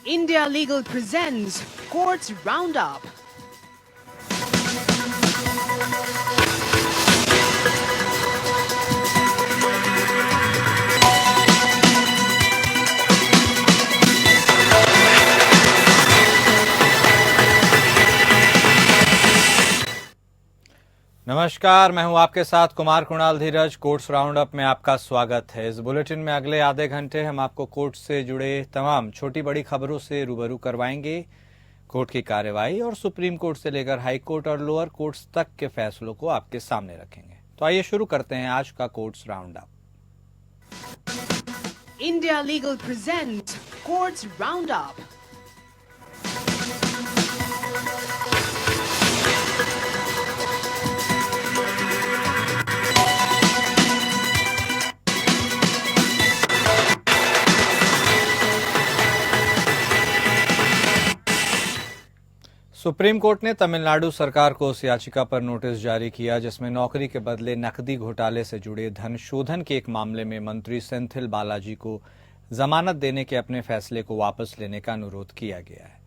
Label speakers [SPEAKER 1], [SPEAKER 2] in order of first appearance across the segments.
[SPEAKER 1] India Legal presents Courts Roundup.
[SPEAKER 2] नमस्कार, मैं हूं आपके साथ कुमार कुणाल धीरज। कोर्ट्स राउंड अप में आपका स्वागत है। इस बुलेटिन में अगले आधे घंटे हम आपको कोर्ट से जुड़े तमाम छोटी बड़ी खबरों से रूबरू करवाएंगे। कोर्ट की कार्यवाही और सुप्रीम कोर्ट से लेकर हाई कोर्ट और लोअर कोर्ट्स तक के फैसलों को आपके सामने रखेंगे। तो आइए शुरू करते हैं आज का courts round up.
[SPEAKER 1] India Legal presents Courts Roundup.
[SPEAKER 2] Supreme court ने तमिलनाडु सरकार को उस याचिका पर नोटिस जारी किया जिसमें नौकरी के बदले नकदी घोटाले से जुड़े धन शोधन के एक मामले में मंत्री सेंथिल बालाजी को जमानत देने के अपने फैसले को वापस लेने का अनुरोध किया गया है।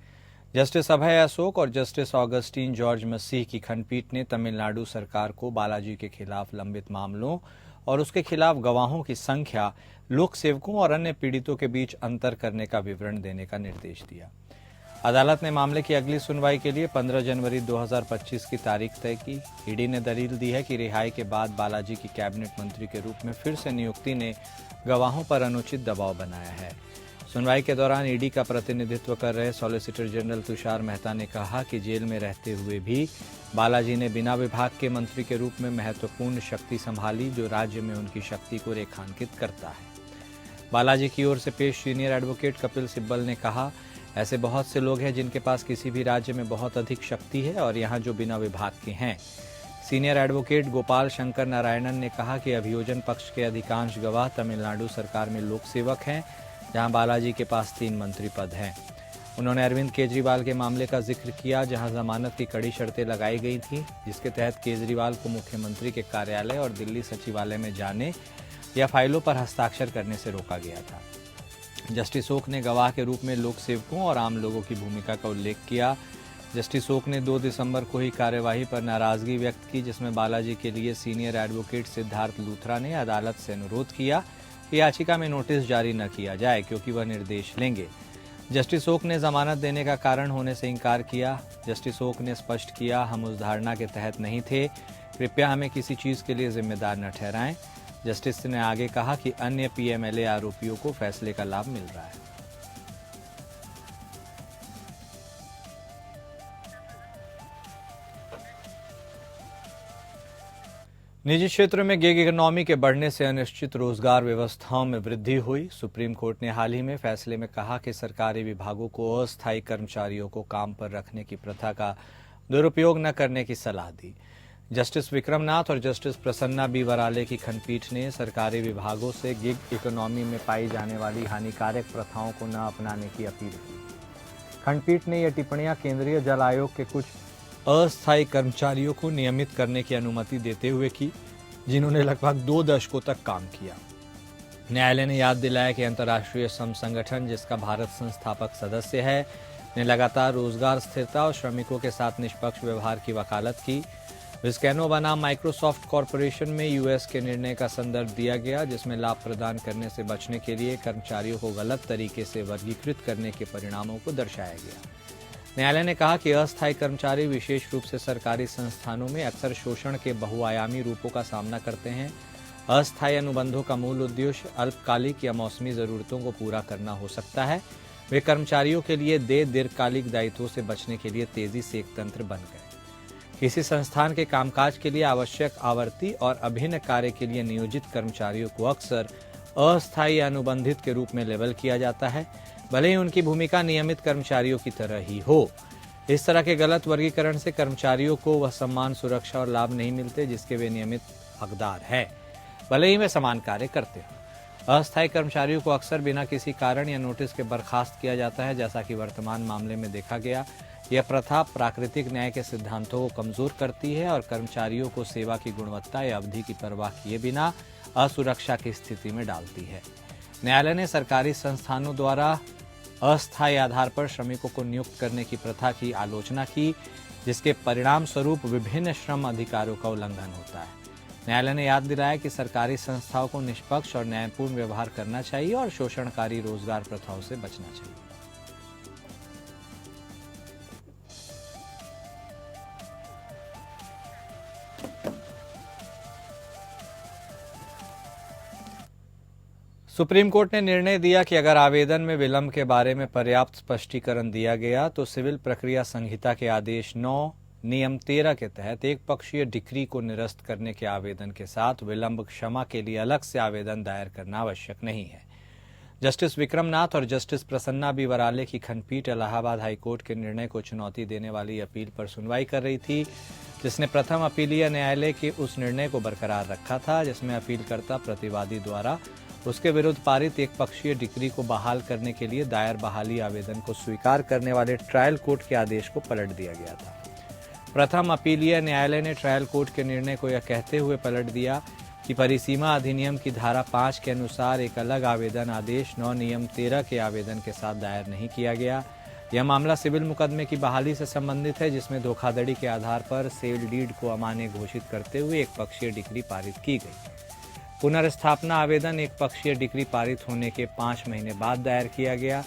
[SPEAKER 2] जस्टिस अभय अशोक और जस्टिस ऑगस्टीन जॉर्ज मसीह की खंडपीठ ने तमिलनाडु सरकार को बालाजी के खिलाफ लंबित मामलों और उसके खिलाफ गवाहों की संख्या, लोक सेवकों और अन्य पीड़ितों के बीच अंतर करने का विवरण देने का निर्देश दिया। अदालत ने मामले की अगली सुनवाई के लिए 15 जनवरी 2025 की तारीख तय की। ईडी ने दलील दी है कि रिहाई के बाद बालाजी की कैबिनेट मंत्री के रूप में फिर से नियुक्ति ने गवाहों पर अनुचित दबाव बनाया है। सुनवाई के दौरान ईडी का प्रतिनिधित्व कर रहे सॉलिसिटर जनरल तुषार मेहता ने कहा कि जेल में रहते हुए भी बालाजी ने बिना विभाग के मंत्री के रूप में महत्वपूर्ण शक्ति संभाली, जो राज्य में उनकी शक्ति को रेखांकित करता है। बालाजी की ओर से पेश सीनियर एडवोकेट कपिल सिब्बल ने कहा, ऐसे बहुत से लोग हैं जिनके पास किसी भी राज्य में बहुत अधिक शक्ति है और यहाँ जो बिना विभाग के हैं। सीनियर एडवोकेट गोपाल शंकर नारायणन ने कहा कि अभियोजन पक्ष के अधिकांश गवाह तमिलनाडु सरकार में लोक सेवक हैं, जहाँ बालाजी के पास 3 मंत्री पद हैं। उन्होंने अरविंद केजरीवाल के मामले का जिक्र किया, जहाँ जमानत की कड़ी शर्तें लगाई गई थी, जिसके तहत केजरीवाल को मुख्यमंत्री के कार्यालय और दिल्ली सचिवालय में जाने या फाइलों पर हस्ताक्षर करने से रोका गया था। जस्टिस ओक ने गवाह के रूप में लोक सेवकों और आम लोगों की भूमिका का उल्लेख किया। जस्टिस ओक ने 2 दिसंबर को ही कार्यवाही पर नाराजगी व्यक्त की, जिसमें बालाजी के लिए सीनियर एडवोकेट सिद्धार्थ लूथरा ने अदालत से अनुरोध किया कि याचिका में नोटिस जारी न किया जाए क्योंकि वह निर्देश लेंगे। जस्टिस ओक ने जमानत देने का कारण होने से इंकार किया। जस्टिस ओक ने स्पष्ट किया, हम उस धारणा के तहत नहीं थे, कृपया हमें किसी चीज के लिए जिम्मेदार न ठहराएं। जस्टिस ने आगे कहा कि अन्य पीएमएलए आरोपियों को फैसले का लाभ मिल रहा है। निजी क्षेत्र में गिग इकोनॉमी के बढ़ने से अनिश्चित रोजगार व्यवस्थाओं में वृद्धि हुई। सुप्रीम कोर्ट ने हाल ही में फैसले में कहा कि सरकारी विभागों को अस्थायी कर्मचारियों को काम पर रखने की प्रथा का दुरुपयोग न करने की सलाह दी। जस्टिस विक्रमनाथ और जस्टिस प्रसन्ना बी वराले की खंडपीठ ने सरकारी विभागों से गिग इकोनॉमी में पाई जाने वाली हानिकारक प्रथाओं को न अपनाने की अपील की। खंडपीठ ने यह टिप्पणियां केंद्रीय जल आयोग के कुछ अस्थायी कर्मचारियों को नियमित करने की अनुमति देते हुए की, जिन्होंने लगभग 2 दशकों तक काम किया। न्यायालय ने याद दिलाया कि अंतर्राष्ट्रीय श्रम संगठन, जिसका भारत संस्थापक सदस्य है, ने लगातार रोजगार स्थिरता और श्रमिकों के साथ निष्पक्ष व्यवहार की वकालत की। विस्कैनो बनाम माइक्रोसॉफ्ट कॉरपोरेशन में यूएस के निर्णय का संदर्भ दिया गया, जिसमें लाभ प्रदान करने से बचने के लिए कर्मचारियों को गलत तरीके से वर्गीकृत करने के परिणामों को दर्शाया गया। न्यायालय ने कहा कि अस्थायी कर्मचारी विशेष रूप से सरकारी संस्थानों में अक्सर शोषण के बहुआयामी रूपों का सामना करते हैं। अस्थायी अनुबंधों का मूल उद्देश्य अल्पकालिक या मौसमी जरूरतों को पूरा करना हो सकता है। वे कर्मचारियों के लिए दीर्घकालिक दायित्वों से बचने के लिए तेजी से एक तंत्र बन गए। किसी संस्थान के कामकाज के लिए आवश्यक आवर्ती और अभिन्न कार्य के लिए नियोजित कर्मचारियों को अक्सर अस्थायी अनुबंधित के रूप में लेबल किया जाता है, भले ही उनकी भूमिका नियमित कर्मचारियों की तरह ही हो। इस तरह के गलत वर्गीकरण से कर्मचारियों को वह सम्मान, सुरक्षा और लाभ नहीं मिलते जिसके वे नियमित हकदार हैं, भले ही वे समान कार्य करते हो। अस्थायी कर्मचारियों को अक्सर बिना किसी कारण या नोटिस के बर्खास्त किया जाता है, जैसा कि वर्तमान मामले में देखा गया। यह प्रथा प्राकृतिक न्याय के सिद्धांतों को कमजोर करती है और कर्मचारियों को सेवा की गुणवत्ता या अवधि की परवाह किए बिना असुरक्षा की स्थिति में डालती है। न्यायालय ने सरकारी संस्थानों द्वारा अस्थायी आधार पर श्रमिकों को नियुक्त करने की प्रथा की आलोचना की, जिसके परिणाम स्वरूप विभिन्न श्रम अधिकारों का उल्लंघन होता है। न्यायालय ने याद दिलाया कि सरकारी संस्थाओं को निष्पक्ष और न्यायपूर्ण व्यवहार करना चाहिए और शोषणकारी रोजगार प्रथाओं से बचना चाहिए। सुप्रीम कोर्ट ने निर्णय दिया कि अगर आवेदन में विलंब के बारे में पर्याप्त स्पष्टीकरण दिया गया तो सिविल प्रक्रिया संहिता के आदेश 9 नियम 13 के तहत एक पक्षीय डिक्री को निरस्त करने के आवेदन के साथ विलंब क्षमा के लिए अलग से आवेदन दायर करना आवश्यक नहीं है। जस्टिस विक्रमनाथ और जस्टिस प्रसन्ना बी वराले की खंडपीठ इलाहाबाद हाईकोर्ट के निर्णय को चुनौती देने वाली अपील पर सुनवाई कर रही थी, जिसने प्रथम अपीलीय न्यायालय के उस निर्णय को बरकरार रखा था जिसमें अपीलकर्ता प्रतिवादी द्वारा उसके विरुद्ध पारित एक पक्षीय डिक्री को बहाल करने के लिए दायर बहाली आवेदन को स्वीकार करने वाले ट्रायल कोर्ट के आदेश को पलट दिया गया था। प्रथम अपीलीय न्यायालय ने ट्रायल कोर्ट के निर्णय को यह कहते हुए पलट दिया कि परिसीमा अधिनियम की धारा 5 के अनुसार एक अलग आवेदन आदेश 9 नियम 13 के आवेदन के साथ दायर नहीं किया गया। यह मामला सिविल मुकदमे की बहाली से संबंधित है, जिसमें धोखाधड़ी के आधार पर सेल डीड को अमान्य घोषित करते हुए एक पक्षीय डिक्री पारित की गई। पुनर्स्थापना आवेदन एक पक्षीय डिक्री पारित होने के 5 महीने बाद दायर किया गया।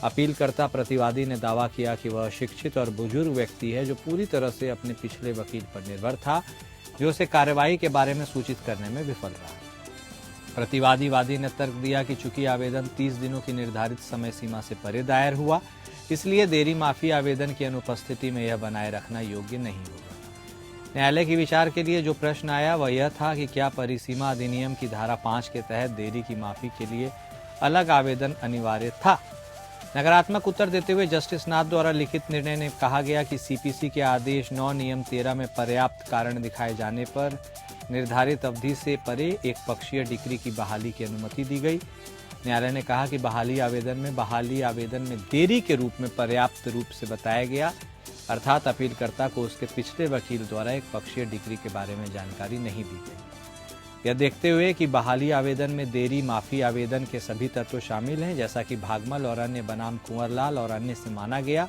[SPEAKER 2] अपीलकर्ता प्रतिवादी ने दावा किया कि वह शिक्षित और बुजुर्ग व्यक्ति है जो पूरी तरह से अपने पिछले वकील पर निर्भर था, जो उसे कार्यवाही के बारे में सूचित करने में विफल रहा। प्रतिवादी ने तर्क दिया कि चूंकि आवेदन 30 दिनों की निर्धारित समय सीमा से परे दायर हुआ, इसलिए देरी माफी आवेदन की अनुपस्थिति में यह बनाए रखना योग्य नहीं होगा। न्यायालय के विचार के लिए जो प्रश्न आया वह यह था कि क्या परिसीमा अधिनियम की धारा 5 के तहत देरी की माफी के लिए अलग आवेदन अनिवार्य था। नकारात्मक उत्तर देते हुए जस्टिस नाथ द्वारा लिखित निर्णय में कहा गया कि सीपीसी के आदेश 9 नियम 13 में पर्याप्त कारण दिखाए जाने पर निर्धारित अवधि से परे एक पक्षीय डिक्री की बहाली की अनुमति दी गई। न्यायालय ने कहा कि बहाली आवेदन में देरी के रूप में पर्याप्त रूप से बताया गया, अर्थात अपीलकर्ता को उसके पिछले वकील द्वारा एक पक्षीय डिक्री के बारे में जानकारी नहीं दी गई। यह देखते हुए कि बहाली आवेदन में देरी माफी आवेदन के सभी तत्व शामिल हैं, जैसा कि भागमल और अन्य बनाम कुंवरलाल और अन्य से माना गया,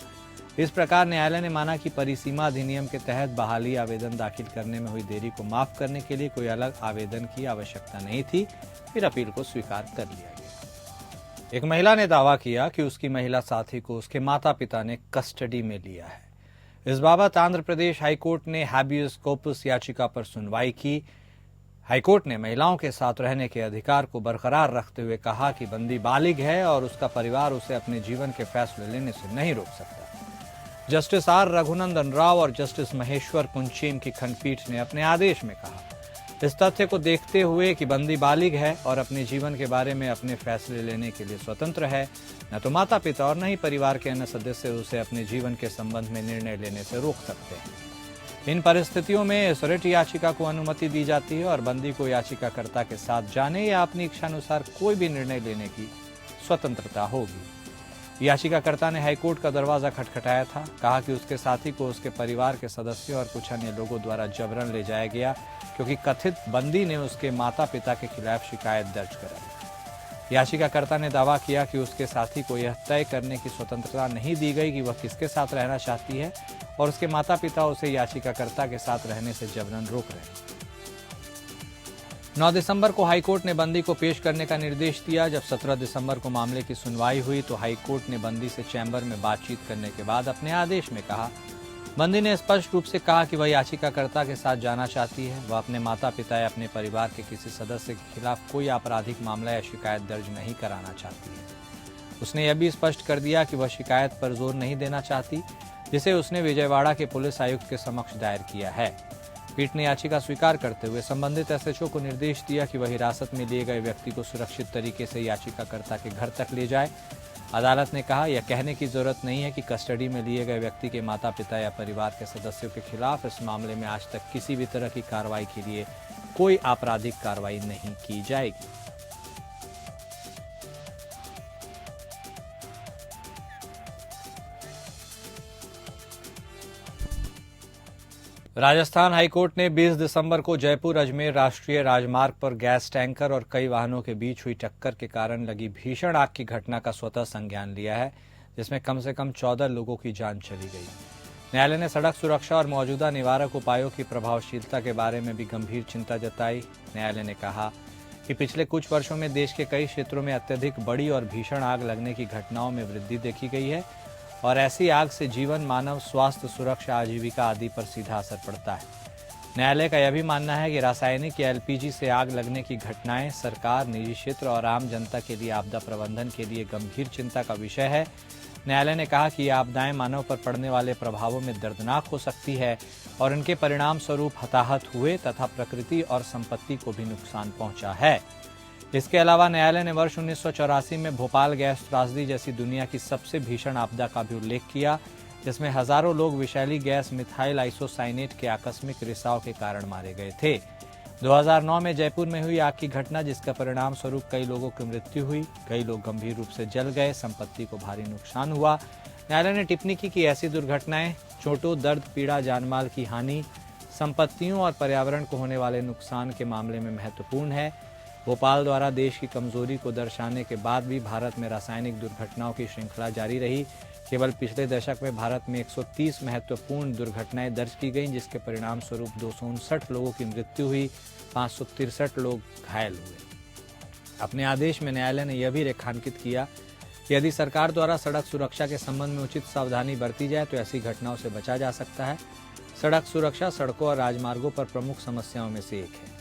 [SPEAKER 2] इस प्रकार न्यायालय ने माना कि परिसीमा अधिनियम के तहत बहाली आवेदन दाखिल करने में हुई देरी को माफ करने के लिए कोई अलग आवेदन की आवश्यकता नहीं थी। फिर अपील को स्वीकार कर लिया गया। एक महिला ने दावा किया कि उसकी महिला साथी को उसके माता पिता ने कस्टडी में लिया है। इस बाबत आंध्र प्रदेश हाईकोर्ट ने हैबियस कॉर्पस याचिका पर सुनवाई की। हाईकोर्ट ने महिलाओं के साथ रहने के अधिकार को बरकरार रखते हुए कहा कि बंदी बालिग है और उसका परिवार उसे अपने जीवन के फैसले लेने से नहीं रोक सकता। जस्टिस आर रघुनंदन राव और जस्टिस महेश्वर कुंचेम की खंडपीठ ने अपने आदेश में कहा, इस तथ्य को देखते हुए कि बंदी बालिग है और अपने जीवन के बारे में अपने फैसले लेने के लिए स्वतंत्र है, न तो माता पिता और न ही परिवार के अन्य सदस्य उसे अपने जीवन के संबंध में निर्णय लेने से रोक सकते हैं। इन परिस्थितियों में इस रिट याचिका को अनुमति दी जाती है और बंदी को याचिकाकर्ता के साथ जाने या अपनी इच्छानुसार कोई भी निर्णय लेने की स्वतंत्रता होगी। याचिकाकर्ता ने हाईकोर्ट का दरवाजा खटखटाया था, कहा कि उसके साथी को उसके परिवार के सदस्यों और कुछ अन्य लोगों द्वारा जबरन ले जाया गया क्योंकि कथित बंदी ने उसके माता पिता के खिलाफ शिकायत दर्ज कराई। याचिकाकर्ता ने दावा किया कि उसके साथी को यह तय करने की स्वतंत्रता नहीं दी गई कि वह किसके साथ रहना चाहती है और उसके माता पिता उसे याचिकाकर्ता के साथ रहने से जबरन रोक रहे हैं। 9 दिसंबर को हाईकोर्ट ने बंदी को पेश करने का निर्देश दिया। जब 17 दिसंबर को मामले की सुनवाई हुई तो हाईकोर्ट ने बंदी से चैम्बर में बातचीत करने के बाद अपने आदेश में कहा, बंदी ने स्पष्ट रूप से कहा कि वह याचिकाकर्ता के साथ जाना चाहती है। वह अपने माता पिता या अपने परिवार के किसी सदस्य के खिलाफ कोई आपराधिक मामला या शिकायत दर्ज नहीं कराना चाहती है। उसने यह भी स्पष्ट कर दिया कि वह शिकायत पर जोर नहीं देना चाहती, जिसे उसने विजयवाड़ा के पुलिस आयुक्त के समक्ष दायर किया है। पीठ ने याचिका स्वीकार करते हुए संबंधित एसएचओ को निर्देश दिया कि वह हिरासत में लिए गए व्यक्ति को सुरक्षित तरीके से याचिकाकर्ता के घर तक ले जाए। अदालत ने कहा, यह कहने की जरूरत नहीं है कि कस्टडी में लिए गए व्यक्ति के माता पिता या परिवार के सदस्यों के खिलाफ इस मामले में आज तक किसी भी तरह की कार्रवाई के लिए कोई आपराधिक कार्रवाई नहीं की जाएगी। राजस्थान हाईकोर्ट ने 20 दिसंबर को जयपुर अजमेर राष्ट्रीय राजमार्ग पर गैस टैंकर और कई वाहनों के बीच हुई टक्कर के कारण लगी भीषण आग की घटना का स्वतः संज्ञान लिया है, जिसमें कम से कम 14 लोगों की जान चली गई। न्यायालय ने सड़क सुरक्षा और मौजूदा निवारक उपायों की प्रभावशीलता के बारे में भी गंभीर चिंता जताई। न्यायालय ने कहा कि पिछले कुछ वर्षों में देश के कई क्षेत्रों में अत्यधिक बड़ी और भीषण आग लगने की घटनाओं में वृद्धि देखी गई है और ऐसी आग से जीवन, मानव स्वास्थ्य, सुरक्षा, आजीविका आदि पर सीधा असर पड़ता है। न्यायालय का यह भी मानना है कि रासायनिक या एलपीजी से आग लगने की घटनाएं सरकार, निजी क्षेत्र और आम जनता के लिए आपदा प्रबंधन के लिए गंभीर चिंता का विषय है। न्यायालय ने कहा कि ये आपदाएं मानव पर पड़ने वाले प्रभावों में दर्दनाक हो सकती है और इनके परिणाम स्वरूप हताहत हुए तथा प्रकृति और संपत्ति को भी नुकसान पहुंचा है। इसके अलावा न्यायालय ने वर्ष 1984 में भोपाल गैस त्रासदी जैसी दुनिया की सबसे भीषण आपदा का भी उल्लेख किया, जिसमें हजारों लोग विषैली गैस मिथाइल आइसोसाइनेट के आकस्मिक रिसाव के कारण मारे गए थे। 2009 में जयपुर में हुई आग की घटना, जिसका परिणाम स्वरूप कई लोगों की मृत्यु हुई, कई लोग गंभीर रूप से जल गए, संपत्ति को भारी नुकसान हुआ। न्यायालय ने टिप्पणी की कि ऐसी दुर्घटनाएं चोटों, दर्द, पीड़ा, जानमाल की हानि, संपत्तियों और पर्यावरण को होने वाले नुकसान के मामले में महत्वपूर्ण है। भोपाल द्वारा देश की कमजोरी को दर्शाने के बाद भी भारत में रासायनिक दुर्घटनाओं की श्रृंखला जारी रही। केवल पिछले दशक में भारत में 130 महत्वपूर्ण दुर्घटनाएं दर्ज की गईं, जिसके परिणाम स्वरूप 259 लोगों की मृत्यु हुई, 563 लोग घायल हुए। अपने आदेश में न्यायालय ने यह भी रेखांकित किया कि यदि सरकार द्वारा सड़क सुरक्षा के संबंध में उचित सावधानी बरती जाए तो ऐसी घटनाओं से बचा जा सकता है। सड़क सुरक्षा सड़कों और राजमार्गों पर प्रमुख समस्याओं में से एक है।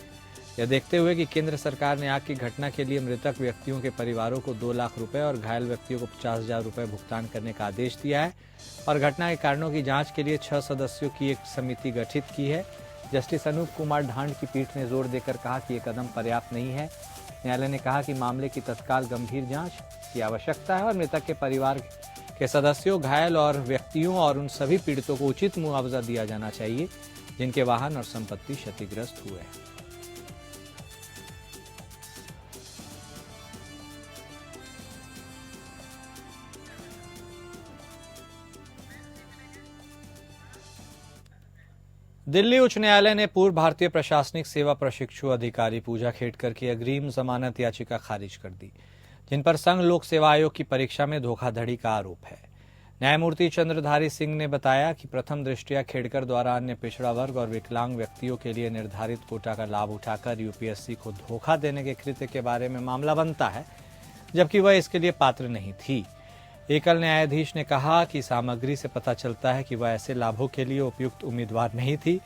[SPEAKER 2] यह देखते हुए कि केंद्र सरकार ने आग की घटना के लिए मृतक व्यक्तियों के परिवारों को 2 लाख रुपए और घायल व्यक्तियों को 50,000 रुपए भुगतान करने का आदेश दिया है और घटना के कारणों की जांच के लिए 6 सदस्यों की एक समिति गठित की है। जस्टिस अनूप कुमार ढांड की पीठ ने जोर देकर कहा कि यह कदम पर्याप्त नहीं है। न्यायालय ने कहा कि मामले की तत्काल गंभीर जाँच की आवश्यकता है और मृतक के परिवार के सदस्यों, घायल और व्यक्तियों और उन सभी पीड़ितों को उचित मुआवजा दिया जाना चाहिए जिनके वाहन और संपत्ति क्षतिग्रस्त हुए हैं। दिल्ली उच्च न्यायालय ने पूर्व भारतीय प्रशासनिक सेवा प्रशिक्षु अधिकारी पूजा खेडकर की अग्रिम जमानत याचिका खारिज कर दी, जिन पर संघ लोक सेवा आयोग की परीक्षा में धोखाधड़ी का आरोप है। न्यायमूर्ति चंद्रधारी सिंह ने बताया कि प्रथम दृष्टया खेडकर द्वारा अन्य पिछड़ा वर्ग और विकलांग व्यक्तियों के लिए निर्धारित कोटा का लाभ उठाकर यूपीएससी को धोखा देने के कृत्य के बारे में मामला बनता है, जबकि वह इसके लिए पात्र नहीं थी। एकल न्यायाधीश ने कहा कि सामग्री से पता चलता है कि वह ऐसे लाभों के लिए उपयुक्त उम्मीदवार नहीं थी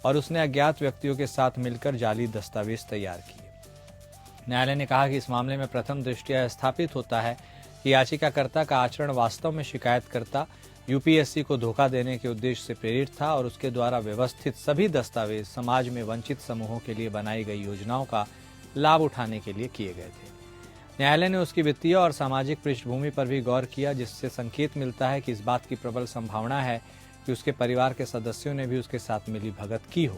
[SPEAKER 2] और उसने अज्ञात व्यक्तियों के साथ मिलकर जाली दस्तावेज तैयार किए। न्यायालय ने कहा कि इस मामले में प्रथम दृष्टया स्थापित होता है कि याचिकाकर्ता का आचरण वास्तव में शिकायतकर्ता यूपीएससी को धोखा देने के उद्देश्य से प्रेरित था और उसके द्वारा व्यवस्थित सभी दस्तावेज समाज में वंचित समूहों के लिए बनाई गई योजनाओं का लाभ उठाने के लिए किए गए थे। न्यायालय ने उसकी वित्तीय और सामाजिक पृष्ठभूमि पर भी गौर किया, जिससे संकेत मिलता है कि इस बात की प्रबल संभावना है कि उसके परिवार के सदस्यों ने भी उसके साथ मिली भगत की हो।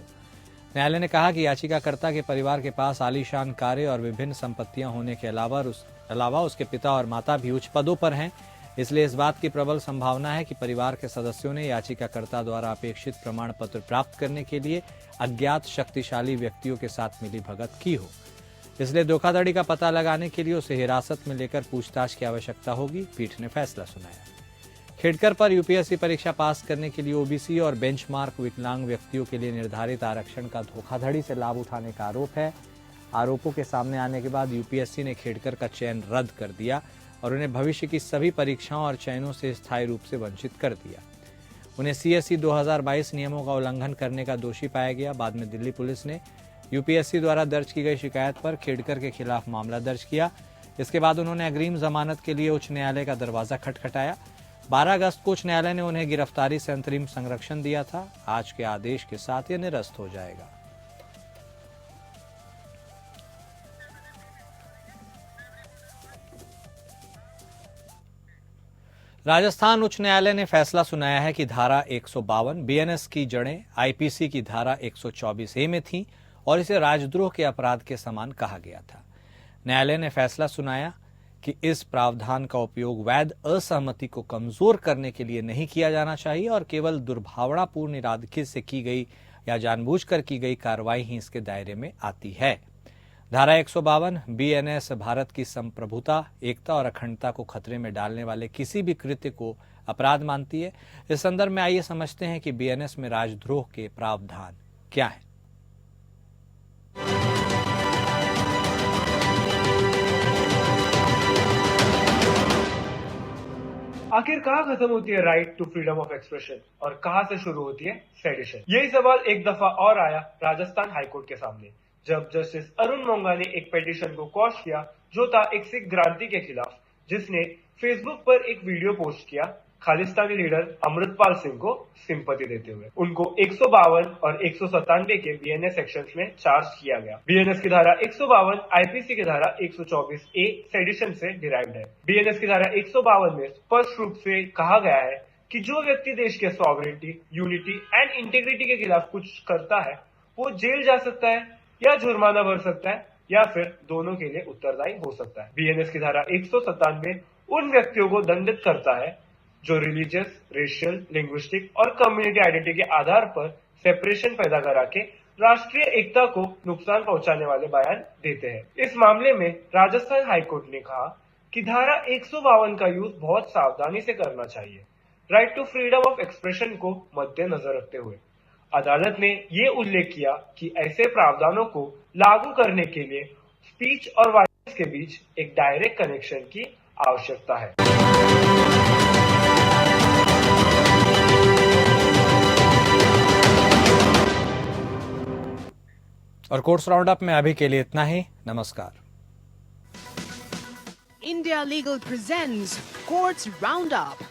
[SPEAKER 2] न्यायालय ने कहा कि याचिकाकर्ता के परिवार के पास आलीशान कारें और विभिन्न संपत्तियां होने के अलावा उसके पिता और माता भी उच्च पदों पर हैं, इसलिए इस बात की प्रबल संभावना है कि परिवार के सदस्यों ने याचिकाकर्ता द्वारा अपेक्षित प्रमाण पत्र प्राप्त करने के लिए अज्ञात शक्तिशाली व्यक्तियों के साथ मिली भगत की हो। इसलिए धोखाधड़ी का पता लगाने के लिए उसे हिरासत में लेकर पूछताछ की आवश्यकता होगी, पीठ ने फैसला सुनाया। खेडकर पर यूपीएससी परीक्षा पास करने के लिए ओबीसी और बेंचमार्क विकलांग व्यक्तियों के लिए निर्धारित आरक्षण का धोखाधड़ी से लाभ उठाने का आरोप है। आरोपों के सामने आने के बाद यूपीएससी ने खेडकर का चयन रद्द कर दिया और उन्हें भविष्य की सभी परीक्षाओं और चयनों से स्थायी रूप से वंचित कर दिया। उन्हें सीएसई 2022 नियमों का उल्लंघन करने का दोषी पाया गया। बाद में दिल्ली पुलिस ने यूपीएससी द्वारा दर्ज की गई शिकायत पर खेडकर के खिलाफ मामला दर्ज किया। इसके बाद उन्होंने अग्रिम जमानत के लिए उच्च न्यायालय का दरवाजा खटखटाया। 12 अगस्त को उच्च न्यायालय ने उन्हें गिरफ्तारी से अंतरिम संरक्षण दिया था। आज के आदेश के साथ यह निरस्त हो जाएगा। राजस्थान उच्च न्यायालय ने फैसला सुनाया है कि धारा 152 बीएनएस की जड़ें आईपीसी की धारा 124A में थीं और इसे राजद्रोह के अपराध के समान कहा गया था। न्यायालय ने फैसला सुनाया कि इस प्रावधान का उपयोग वैध असहमति को कमजोर करने के लिए नहीं किया जाना चाहिए और केवल दुर्भावनापूर्ण इरादे से की गई या जानबूझकर की गई कार्रवाई ही इसके दायरे में आती है। धारा 152 बीएनएस भारत की संप्रभुता, एकता और अखंडता को खतरे में डालने वाले किसी भी कृत्य को अपराध मानती है। इस संदर्भ में आइए समझते हैं कि बीएनएस में राजद्रोह के प्रावधान क्या हैं।
[SPEAKER 3] आखिर कहाँ खत्म होती है right to freedom of expression और कहाँ से शुरू होती है सेडिशन? यही सवाल एक दफा और आया राजस्थान हाईकोर्ट के सामने, जब जस्टिस अरुण मोंगा ने एक पिटीशन को क्वॉश किया जो था एक सिख क्रांति के खिलाफ, जिसने फेसबुक पर एक वीडियो पोस्ट किया खालिस्तानी लीडर अमृतपाल सिंह को सिंपैथी देते हुए। उनको 152 और 197 के बीएनएस सेक्शंस में चार्ज किया गया। बीएनएस की धारा 152 आईपीसी की धारा 124 ए सेडिशन से डिराइव्ड है। बीएनएस की धारा 152 में स्पष्ट रूप से कहा गया है कि जो व्यक्ति देश के सॉवरेनिटी, यूनिटी एंड इंटीग्रिटी के खिलाफ कुछ करता है वो जेल जा सकता है या जुर्माना भर सकता है या फिर दोनों के लिए उत्तरदायी हो सकता है। बीएनएस की धारा 197 उन व्यक्तियों को दंडित करता है जो रिलीजियस, रेशियल, लिंग्विस्टिक और कम्युनिटी आइडेंटिटी के आधार पर सेपरेशन पैदा करा के राष्ट्रीय एकता को नुकसान पहुंचाने वाले बयान देते हैं। इस मामले में राजस्थान हाईकोर्ट ने कहा कि धारा 152 का यूज बहुत सावधानी से करना चाहिए, right to freedom of expression को मद्देनजर रखते हुए। अदालत ने ये उल्लेख किया कि ऐसे प्रावधानों को लागू करने के लिए स्पीच और वायलेंस के बीच एक डायरेक्ट कनेक्शन की आवश्यकता है।
[SPEAKER 2] और कोर्ट्स राउंड अप में अभी के लिए इतना ही। नमस्कार।
[SPEAKER 1] India Legal presents Courts Roundup.